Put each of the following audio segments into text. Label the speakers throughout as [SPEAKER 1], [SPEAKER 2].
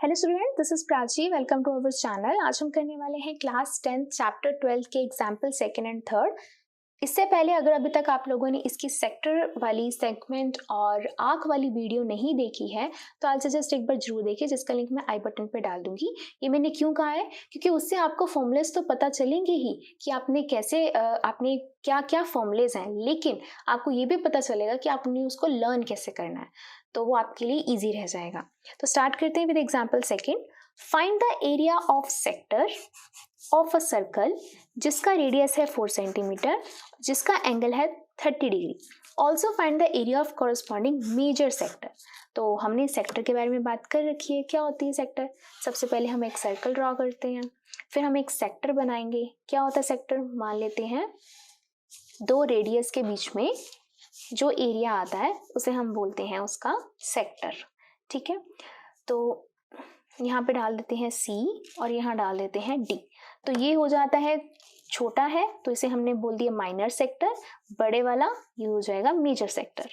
[SPEAKER 1] Hello student, this is Prachi. Welcome to our channel. आज हम करने वाले हैं क्लास 10 चैप्टर 12 के एग्जाम्पल सेकंड एंड थर्ड। इससे पहले अगर अभी तक आप लोगों ने इसकी सेक्टर वाली, सेगमेंट और आर्क वाली वीडियो नहीं देखी है तो आज जस्ट एक बार जरूर देखिए, जिसका लिंक मैं आई बटन पे डाल दूंगी। ये मैंने क्यों कहा है, क्योंकि उससे आपको फॉर्मूलेस तो पता चलेंगे ही कि आपने कैसे आपने क्या क्या फॉर्मूलेस हैं, लेकिन आपको ये भी पता चलेगा कि आपने उसको लर्न कैसे करना है, तो वो आपके लिए ईजी रह जाएगा। तो स्टार्ट करते हैं with example second. Find the area of sector of a circle जिसका रेडियस है 4 सेंटीमीटर, जिसका एंगल है 30 degree. Also find the area of corresponding major sector. तो हमने सेक्टर के बारे में बात कर रखी है। क्या होती है सेक्टर? सबसे पहले हम एक सर्कल ड्रॉ करते हैं, फिर हम एक सेक्टर बनाएंगे। क्या होता है सेक्टर? मान लेते हैं दो रेडियस के बीच में जो एरिया आता है उसे हम बोलते हैं उसका सेक्टर। ठीक है, तो यहाँ पे डाल देते हैं C और यहाँ डाल देते हैं D। तो ये हो जाता है, छोटा है तो इसे हमने बोल दिया माइनर सेक्टर, बड़े वाला ये हो जाएगा मेजर सेक्टर।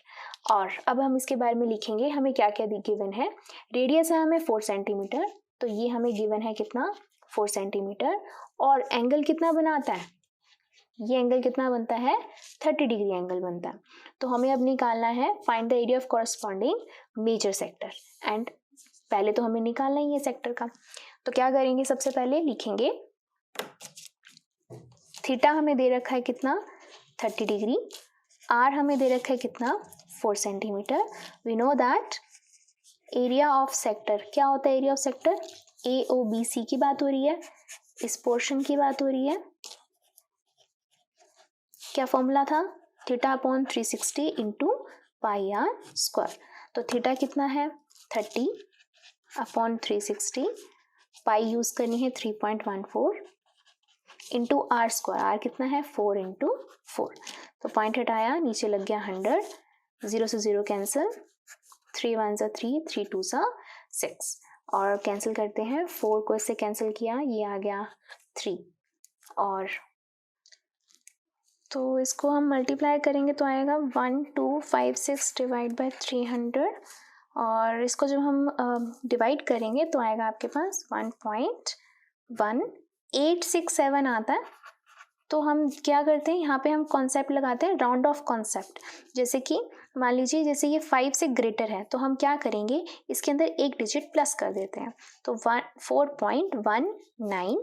[SPEAKER 1] और अब हम इसके बारे में लिखेंगे, हमें क्या क्या गिवन है। रेडियस है हमें 4 सेंटीमीटर, तो ये हमें गिवन है कितना, 4 सेंटीमीटर। और एंगल कितना बनाता है, ये एंगल कितना बनता है, 30 डिग्री एंगल बनता है। तो हमें अब निकालना है find the area of corresponding major sector. And पहले तो हमें निकालना ही है सेक्टर का, तो क्या करेंगे, सबसे पहले लिखेंगे थीटा हमें दे रखा है कितना, 30 डिग्री। आर हमें दे रखा है कितना, 4 centimetre. We know that area of sector, क्या होता है एरिया ऑफ सेक्टर, AOBC की बात हो रही है, इस पोर्शन की बात हो रही है। क्या फॉर्मूला था, theta upon 360 into pi r square. तो थीटा कितना है, 30 अपॉन 360, पाई यूज करनी है 3.14 इंटू आर स्क्वायर। आर कितना है, 4 इंटू 4। तो पॉइंट हटाया, नीचे लग गया 100, 0 से 0 कैंसिल, 3 1 सा 3, 3 2 सा 6 और कैंसिल करते हैं। 4 को इससे कैंसिल किया, ये आ गया 3। और तो इसको हम मल्टीप्लाई करेंगे तो आएगा 1256 डिवाइड बाय 300। और इसको जब हम डिवाइड करेंगे तो आएगा आपके पास 1.1867 आता है। तो हम क्या करते हैं, यहाँ पे हम कॉन्सेप्ट लगाते हैं राउंड ऑफ कॉन्सेप्ट। जैसे कि मान लीजिए जैसे ये 5 से ग्रेटर है तो हम क्या करेंगे, इसके अंदर एक डिजिट प्लस कर देते हैं। तो 4.19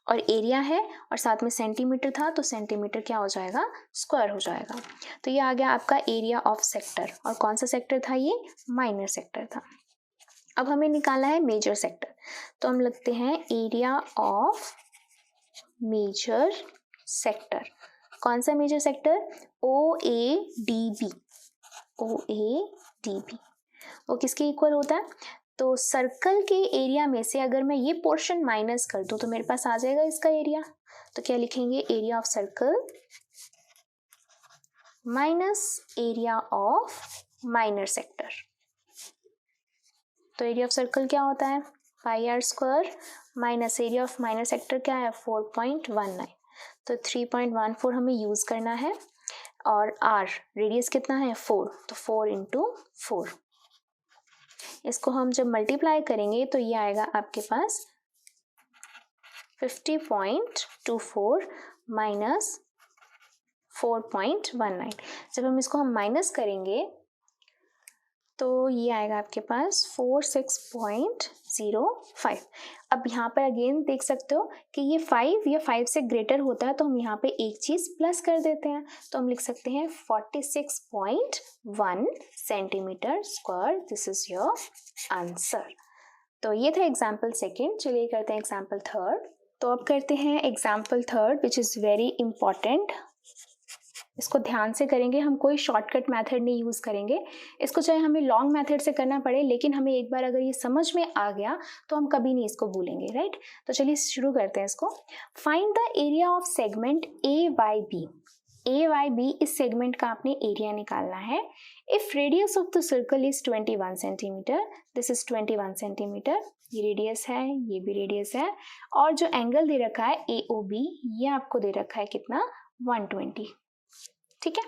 [SPEAKER 1] और एरिया है और साथ में सेंटीमीटर था, तो सेंटीमीटर क्या हो जाएगा, स्क्वायर हो जाएगा। तो ये आ गया आपका एरिया ऑफ सेक्टर। और कौन सा सेक्टर था, ये माइनर सेक्टर था। अब हमें निकालना है मेजर सेक्टर, तो हम लिखते हैं एरिया ऑफ मेजर सेक्टर। कौन सा मेजर सेक्टर, OADB। OADB वो किसके इक्वल होता है, तो सर्कल के एरिया में से अगर मैं ये पोर्शन माइनस कर दूं तो मेरे पास आ जाएगा इसका एरिया। तो क्या लिखेंगे, area of circle minus area of minor sector. तो एरिया ऑफ सर्कल क्या होता है, pi r square minus area of minor sector क्या है, 4.19। तो 3.14 हमें यूज करना है। और आर रेडियस कितना है, 4, तो 4 इंटू 4। इसको हम जब मल्टीप्लाई करेंगे तो ये आएगा आपके पास 50.24 माइनस 4.19। जब हम इसको माइनस करेंगे तो ये आएगा आपके पास 46.05। अब यहाँ पर अगेन देख सकते हो कि ये 5 या 5 से ग्रेटर होता है तो हम यहाँ पे एक चीज़ प्लस कर देते हैं, तो हम लिख सकते हैं 46.1 centimetre square. This is your answer. तो ये था एग्जाम्पल सेकेंड। चलिए करते हैं एग्जाम्पल थर्ड। तो अब करते हैं example third which is very important. इसको ध्यान से करेंगे, हम कोई शॉर्टकट मेथड नहीं यूज़ करेंगे। इसको चाहे हमें लॉन्ग मेथड से करना पड़े, लेकिन हमें एक बार अगर ये समझ में आ गया तो हम कभी नहीं इसको भूलेंगे, राइट। तो चलिए शुरू करते हैं इसको। Find the area of segment AYB। AYB इस सेगमेंट का आपने एरिया निकालना है। If radius of the circle is 21 centimetre, this is 21 centimetre, ये रेडियस है, ये भी रेडियस है। और जो एंगल दे रखा है AOB, ये आपको दे रखा है कितना, 120। ठीक है।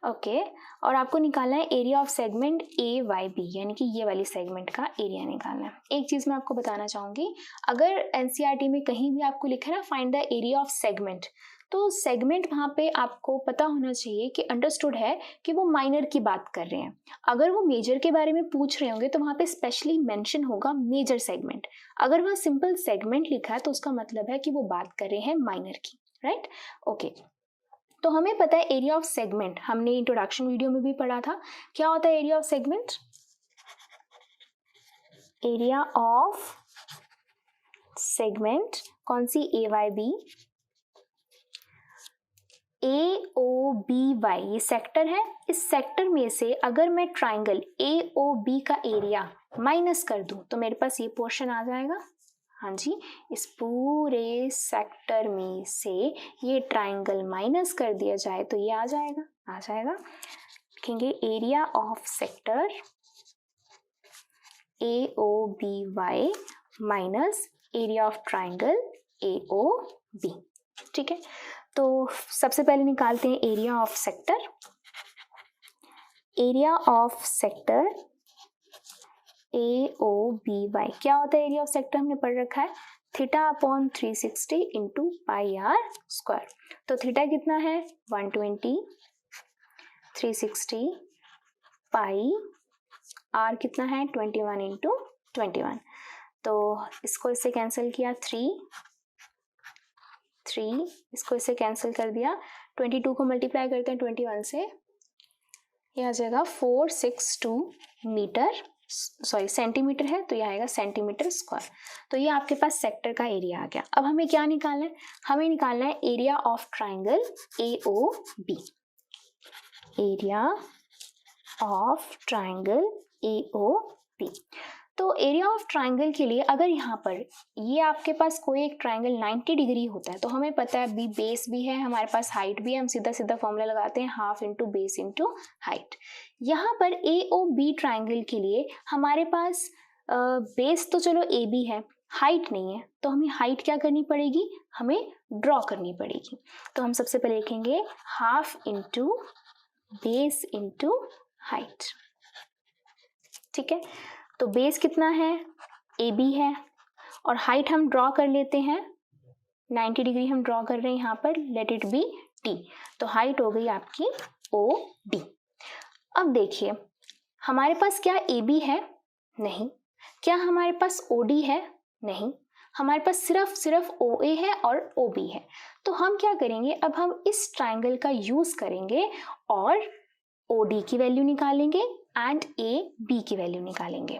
[SPEAKER 1] ओके और आपको निकालना है area of segment A Y B, यानी कि ये वाली सेगमेंट का एरिया निकालना है। एक चीज़ मैं आपको बताना चाहूँगी, अगर एनसीईआरटी में कहीं भी आपको लिखा है ना find the area of segment, तो सेगमेंट वहाँ पे आपको पता होना चाहिए कि अंडरस्टूड है कि वो माइनर की बात कर रहे हैं। अगर वो मेजर के बारे में पूछ रहे होंगे तो वहाँ पे स्पेशली मेंशन होगा मेजर सेगमेंट। अगर वहाँ सिंपल सेगमेंट लिखा है तो उसका मतलब है कि वो बात कर रहे हैं माइनर की, राइट। ओके तो हमें पता है एरिया ऑफ सेगमेंट, हमने इंट्रोडक्शन वीडियो में भी पढ़ा था। क्या होता है area of segment? Area of segment कौन सी? ए वाई बी, ए ओ बी वाई ये सेक्टर है। इस सेक्टर में से अगर मैं ट्राइंगल ए ओ बी का एरिया माइनस कर दूं तो मेरे पास ये पोर्शन आ जाएगा। हाँ जी, इस पूरे सेक्टर में से ये ट्राइंगल माइनस कर दिया जाए तो ये आ जाएगा। लिखेंगे area of sector A O B Y minus area of triangle A O B. ठीक है, तो सबसे पहले निकालते हैं area of sector. Area of sector A O B Y क्या होता है? एरिया ऑफ सेक्टर हमने पढ़ रखा है theta upon 360 into pi r square. तो थीटा कितना है? 120, 360 पाई, आर कितना है? 21 इंटू 21। तो इसको इससे कैंसिल किया 3, इसको इससे कैंसिल कर दिया। 22 को मल्टीप्लाई करते हैं 21 से, ये आ जाएगा 462 मीटर, सॉरी सेंटीमीटर है तो ये आएगा सेंटीमीटर स्क्वायर। तो ये आपके पास सेक्टर का एरिया आ गया। अब हमें क्या निकालना है? हमें निकालना है area of triangle A O B. Area of triangle A O B. तो एरिया ऑफ ट्राइंगल के लिए अगर यहाँ पर ये आपके पास कोई एक ट्राइंगल 90 डिग्री होता है तो हमें पता है बी बेस भी है, हमारे पास हाइट भी है, हम सीधा सीधा फॉर्मूला लगाते हैं half into base into height. यहाँ पर ए ओ बी ट्राइंगल के लिए हमारे पास बेस तो चलो ए बी है, हाइट नहीं है, तो हमें हाइट क्या करनी पड़ेगी? हमें ड्रॉ करनी पड़ेगी। तो हम सबसे पहले लिखेंगे half into base into height. ठीक है, तो बेस कितना है? ए बी है, और हाइट हम ड्रॉ कर लेते हैं 90 डिग्री हम ड्रॉ कर रहे हैं यहाँ पर, लेट इट बी टी। तो हाइट हो गई आपकी ओ डी। अब देखिए हमारे पास क्या ए बी है? नहीं। क्या हमारे पास ओ डी है? नहीं। हमारे पास सिर्फ ओ ए है और ओ बी है। तो हम क्या करेंगे? अब हम इस ट्राइंगल का यूज करेंगे और ओ डी की वैल्यू निकालेंगे एंड ए बी की वैल्यू निकालेंगे।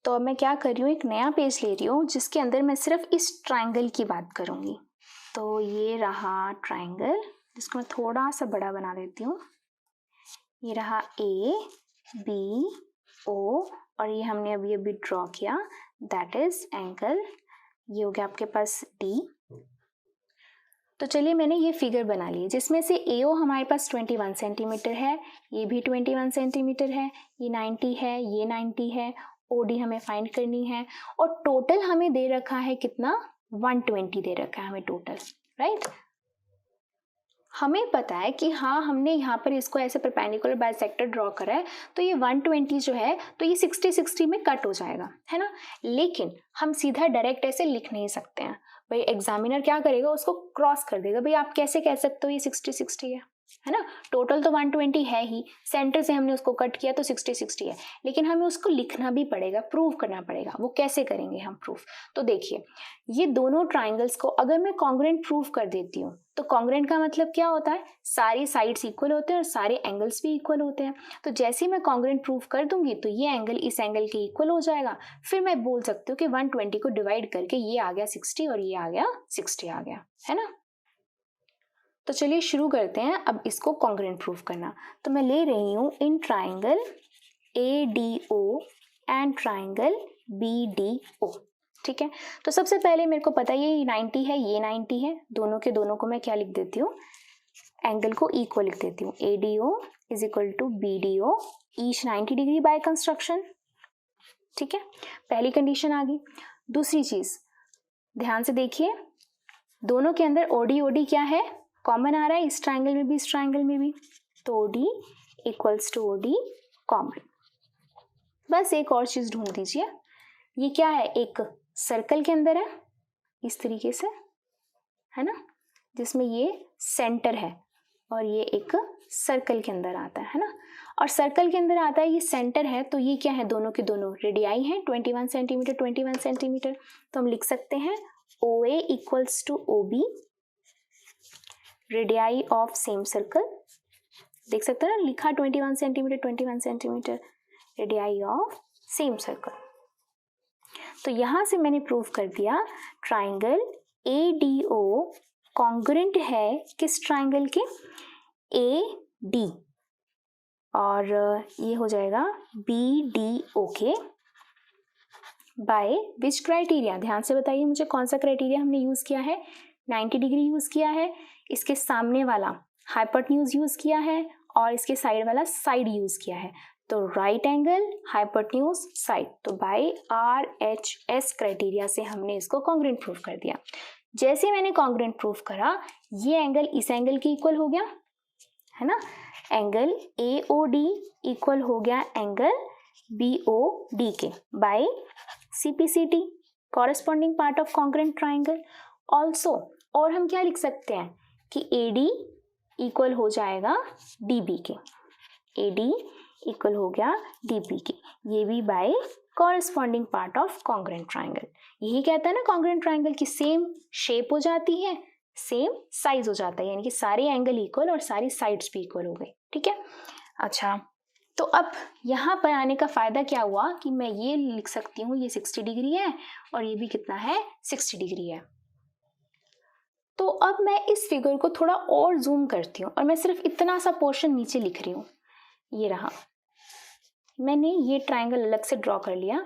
[SPEAKER 1] तो अब मैं क्या कर रही हूँ, एक नया पेज ले रही हूँ जिसके अंदर मैं सिर्फ इस ट्राइंगल की बात करूँगी। तो ये रहा ट्राइंगल, जिसको मैं थोड़ा सा बड़ा बना देती हूँ। ये रहा ए बी ओ, और ये हमने अभी ड्रॉ किया, दैट इज एंगल। ये हो गया आपके पास डी। तो चलिए मैंने ये फिगर बना ली जिसमें से ए ओ हमारे पास 21 सेंटीमीटर है, ये भी 21 सेंटीमीटर है, ये 90 है, ये 90 है, ओडी हमें फाइंड करनी है, और टोटल हमें दे रखा है कितना? 120 दे रखा है हमें टोटल, राइट। हमें पता है कि हाँ हमने यहाँ पर इसको ऐसे परपेंडिकुलर बाइसेक्टर ड्रॉ करा है, तो ये 120 जो है तो ये 60-60 में कट हो जाएगा, है ना। लेकिन हम सीधा डायरेक्ट ऐसे लिख नहीं सकते हैं भाई, एग्जामिनर क्या करेगा? उसको क्रॉस कर देगा। भाई आप कैसे कह सकते हो ये 60-60 है ना। टोटल तो 120 है ही, सेंटर से हमने उसको कट किया तो 60-60 है, लेकिन हमें उसको लिखना भी पड़ेगा, प्रूव करना पड़ेगा। वो कैसे करेंगे हम प्रूफ? तो देखिए ये दोनों ट्राइंगल्स को अगर मैं कॉन्ग्रुएंट प्रूव कर देती हूँ, तो कॉन्ग्रुएंट का मतलब क्या होता है? सारी साइड्स इक्वल होते हैं और सारे एंगल्स भी इक्वल होते हैं। तो जैसे ही मैं कॉन्ग्रुएंट प्रूव कर दूंगी तो ये एंगल इस एंगल के इक्वल हो जाएगा। फिर मैं बोल सकती हूँ कि 120 को डिवाइड करके ये आ गया 60 और ये आ गया 60 आ गया, है ना। तो चलिए शुरू करते हैं अब इसको कॉन्ग्रुएंट प्रूफ करना। तो मैं ले रही हूँ in triangle A D O and triangle B D O. ठीक है, तो सबसे पहले मेरे को पता है ये 90 है, ये 90 है, दोनों के दोनों को मैं क्या लिख देती हूँ? एंगल को इक्वल लिख देती हूँ। A D O is equal to B D O, each 90 degree by construction. ठीक है, पहली कंडीशन आ गई। दूसरी चीज ध्यान से देखिए, दोनों के अंदर ओडी ओडी क्या है? कॉमन आ रहा है, इस ट्राइंगल में भी इस ट्राइंगल में भी। तो OD equals to OD common. बस एक और चीज़ ढूंढ दीजिए, ये क्या है, एक सर्कल के अंदर है इस तरीके से, है ना, जिसमें ये सेंटर है और ये एक सर्कल के अंदर आता है ना, और सर्कल के अंदर आता है, ये सेंटर है, तो ये क्या है, दोनों के दोनों रेडियाई हैं 21 सेंटीमीटर 21 सेंटीमीटर। तो हम लिख सकते हैं OA equals to OB, radii of same circle, देख सकते हैं ना, लिखा 21 centimetre radii of same circle. तो यहां से मैंने प्रूव कर दिया ट्राइंगल ADO कॉन्ग्रुएंट है किस ट्राइंगल के, AD, और ये हो जाएगा BDO के, बाय विच क्राइटेरिया, ध्यान से बताइए मुझे कौन सा क्राइटेरिया हमने यूज किया है, 90 डिग्री यूज किया है, इसके सामने वाला हाइपोटेन्यूज यूज किया है, और इसके साइड वाला साइड यूज किया है, तो राइट एंगल हाइपोटेन्यूज साइड, तो बाय RHS क्राइटेरिया से हमने इसको कॉन्ग्रुएंट प्रूव कर दिया। जैसे मैंने कॉन्ग्रुएंट प्रूव करा, ये एंगल इस एंगल के इक्वल हो गया, है ना, एंगल AOD इक्वल हो गया एंगल BOD के by CPCT, corresponding part of congruent triangle. Also और हम क्या लिख सकते हैं कि AD इक्वल हो जाएगा DB के, AD इक्वल हो गया DB के, ये भी by corresponding part of congruent triangle. यही कहता है ना कॉन्ग्रुएंट ट्राइंगल की सेम शेप हो जाती है, सेम साइज हो जाता है, यानी कि सारे एंगल इक्वल और सारी साइड्स भी इक्वल हो गई, ठीक है। अच्छा, तो अब यहाँ पर आने का फायदा क्या हुआ कि मैं ये लिख सकती हूँ, ये 60 डिग्री है और ये भी कितना है, 60 डिग्री है। तो अब मैं इस फिगर को थोड़ा और जूम करती हूँ और मैं सिर्फ इतना सा पोर्शन नीचे लिख रही हूँ, ये रहा, मैंने ये ट्राइंगल अलग से ड्रॉ कर लिया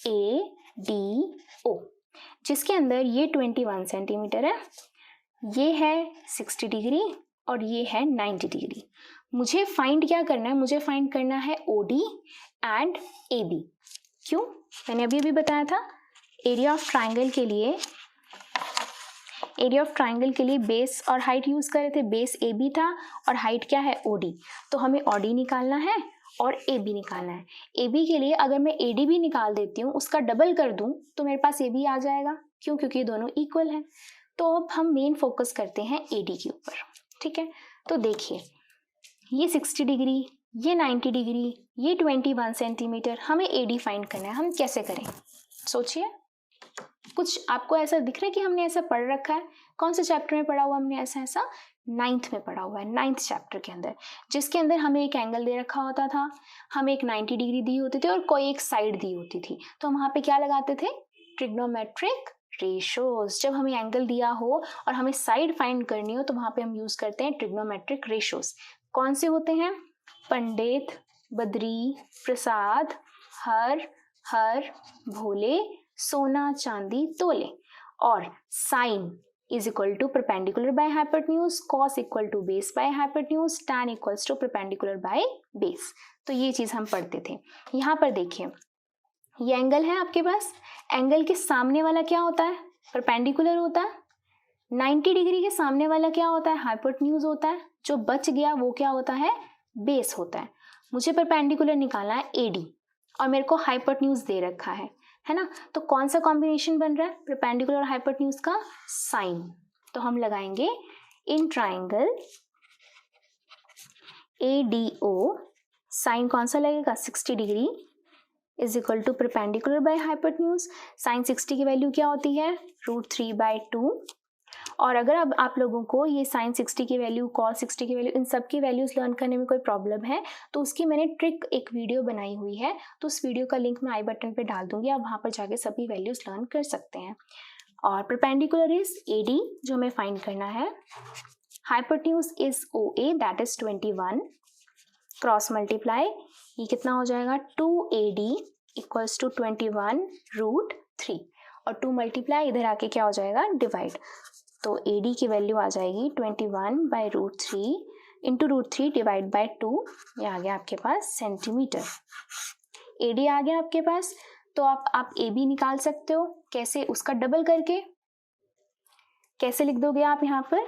[SPEAKER 1] ADO, जिसके अंदर ये 21 सेंटीमीटर है, ये है 60 डिग्री और ये है 90 डिग्री। मुझे फाइंड क्या करना है, मुझे फाइंड करना है OD एंड AB। क्यों, मैंने अभी अभी बताया था एरिया ऑफ ट्राइंगल के लिए बेस और हाइट यूज कर रहे थे, बेस AB था और हाइट क्या है OD, तो हमें OD निकालना है और AB निकालना है। AB के लिए अगर मैं AD भी निकाल देती हूँ, उसका डबल कर दूं तो मेरे पास AB आ जाएगा, क्यों, क्योंकि दोनों इक्वल हैं। तो अब हम मेन फोकस करते हैं AD के ऊपर, ठीक है। तो देखिए ये 60 डिग्री, ये 90 डिग्री, ये 21 सेंटीमीटर, हमें AD फाइंड करना है, हम कैसे करें, सोचिए। कुछ आपको ऐसा दिख रहा है कि हमने ऐसा पढ़ रखा है, कौन से चैप्टर में पढ़ा हुआ हमने ऐसा 9th में पढ़ा हुआ है, 9th चैप्टर के अंदर, जिसके अंदर हमें एक एंगल दे रखा होता था, हमें एक 90 डिग्री दी होती थी और कोई एक साइड दी होती थी, तो हम वहाँ पे क्या लगाते थे, ट्रिग्नोमेट्रिक रेशोज। जब हमें एंगल दिया हो और हमें साइड फाइंड करनी हो तो वहाँ पे हम यूज करते हैं ट्रिग्नोमेट्रिक रेशोज। कौन से होते हैं, पंडित, बद्री, प्रसाद, हर, भोले, सोना, चांदी, तोले, और sign is equal to perpendicular by hypotenuse, cos equal to base by hypotenuse, tan equals to perpendicular by base। तो ये चीज हम पढ़ते थे। यहाँ पर देखिए ये एंगल है आपके पास, एंगल के सामने वाला क्या होता है, परपेंडिकुलर होता है, 90 डिग्री के सामने वाला क्या होता है, हाइपोटेन्यूज होता है, जो बच गया वो क्या होता है, बेस होता है। मुझे परपेंडिकुलर निकालना है AD और मेरे को हाइपोटेन्यूज दे रखा है ना, तो कौन सा कॉम्बिनेशन बन रहा है परपेंडिकुलर और हाइपोटेन्यूज का, साइन। तो हम लगाएंगे इन ट्राइंगल ADO, साइन कौन सा लगेगा, 60 degree is equal to perpendicular by hypotenuse. Sine 60 की वैल्यू क्या होती है, √3/2। और अगर अब आप लोगों को ये साइन 60 की वैल्यू, कॉस 60 की वैल्यू, इन सब की वैल्यूज लर्न करने में कोई प्रॉब्लम है तो उसकी मैंने ट्रिक एक वीडियो बनाई हुई है, तो उस वीडियो का लिंक मैं आई बटन पे डाल दूंगी, आप वहाँ पर जाके सभी वैल्यूज लर्न कर सकते हैं। और परपेंडिकुलर इज AD जो हमें फाइंड करना है, hypotenuse is OA that is 21, cross multiply, ये कितना हो जाएगा 2AD इक्वल्स टू 21√3, और 2 मल्टीप्लाई इधर आके क्या हो जाएगा, डिवाइड, तो AD की वैल्यू आ जाएगी 21/√3 इंटू √3 डिवाइड बाय 2, ये आ गया आपके पास सेंटीमीटर। AD आ गया आपके पास, तो आप AB निकाल सकते हो, कैसे, उसका डबल करके। कैसे लिख दोगे आप यहाँ पर,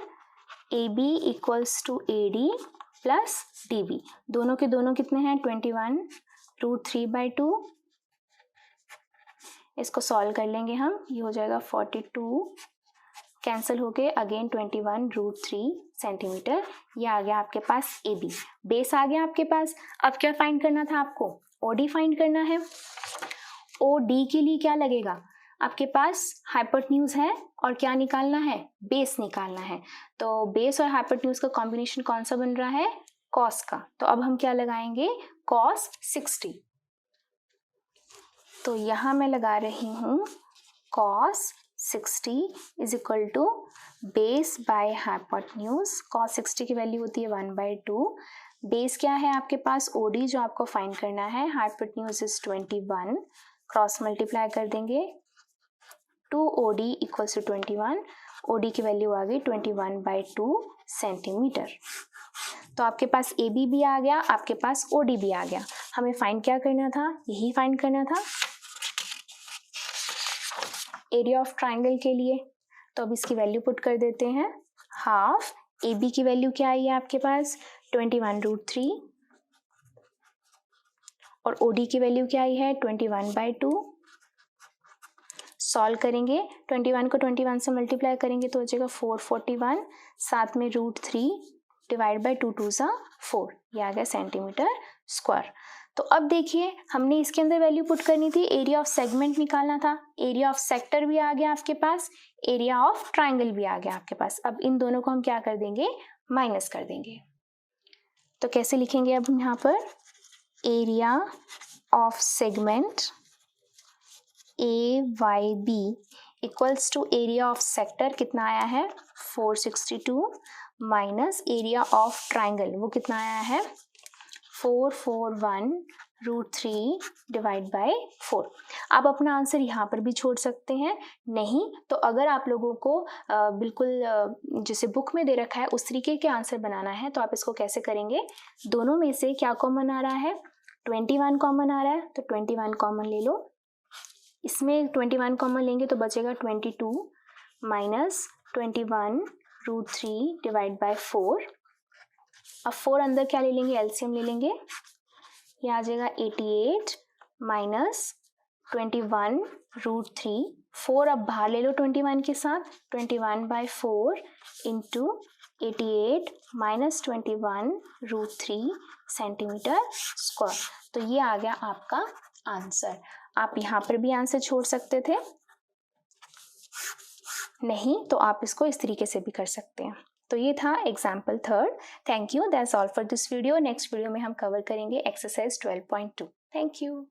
[SPEAKER 1] AB equals to AD plus dB, दोनों के दोनों कितने हैं 21√3/2। इसको सॉल्व कर लेंगे हम, ये हो जाएगा 42, कैंसिल होके अगेन 21√3 सेंटीमीटर। ये आ गया आपके पास AB, बेस आ गया आपके पास। अब क्या फाइंड करना था आपको, OD फाइंड करना है। OD के लिए क्या लगेगा, आपके पास हाइपोटेन्यूज है और क्या निकालना है, बेस निकालना है। तो बेस और हाइपोटेन्यूज का कॉम्बिनेशन कौन सा बन रहा है, कॉस का। तो अब हम क्या लगाएंगे, कॉस 60। तो यहाँ मैं लगा रही हूँ cos 60 is equal to base by hypotenuse. Cos 60 की वैल्यू होती है 1/2। बेस क्या है आपके पास, OD जो आपको फाइंड करना है, हाइपोटेन्यूज इज 21, क्रॉस मल्टीप्लाई कर देंगे, 2OD इक्वल्स टू 21। OD की वैल्यू आ गई 21/2 सेंटीमीटर। तो आपके पास AB भी आ गया, आपके पास OD भी आ गया। हमें फाइंड क्या करना था, यही फाइंड करना था एरिया ऑफ ट्राइंगल के लिए। तो अब इसकी वैल्यू पुट कर देते हैं, हाफ AB की वैल्यू क्या आई है आपके पास 21√3 और OD की वैल्यू क्या आई है 21/2। सॉल्व करेंगे, 21 को 21 से मल्टीप्लाई करेंगे तो हो जाएगा 441, साथ में √3 डिवाइड बाई 2 2 सा 4, ये आ गया सेंटीमीटर स्क्वायर। तो अब देखिए हमने इसके अंदर वैल्यू पुट करनी थी, एरिया ऑफ सेगमेंट निकालना था, एरिया ऑफ सेक्टर भी आ गया आपके पास, एरिया ऑफ ट्राइंगल भी आ गया आपके पास। अब इन दोनों को हम क्या कर देंगे, माइनस कर देंगे। तो कैसे लिखेंगे अब हम यहाँ पर, area of segment AYB equals to area of sector कितना आया है 462 माइनस एरिया ऑफ ट्राइंगल वो कितना आया है 441√3 डिवाइड बाय 4। आप अपना आंसर यहाँ पर भी छोड़ सकते हैं, नहीं तो अगर आप लोगों को बिल्कुल जैसे बुक में दे रखा है उस तरीके के आंसर बनाना है तो आप इसको कैसे करेंगे, दोनों में से क्या कॉमन आ रहा है 21 कॉमन आ रहा है तो 21 कॉमन ले लो, इसमें 21 कॉमन लेंगे तो बचेगा 22 माइनस 21√3 डिवाइड बाय 4। अब 4 अंदर क्या ले लेंगे, एलसीएम ले लेंगे, ये आ जाएगा 88 माइनस 21√3, 4 अब बाहर ले लो 21 के साथ, 21/4 इंटू 88 माइनस 21√3 सेंटीमीटर स्क्वायर। तो ये आ गया आपका आंसर। आप यहाँ पर भी आंसर छोड़ सकते थे, नहीं तो आप इसको इस तरीके से भी कर सकते हैं। तो ये था example 3rd। Thank you, that's all for this video. Next video में हम कवर करेंगे एक्सरसाइज 12.2। Thank you.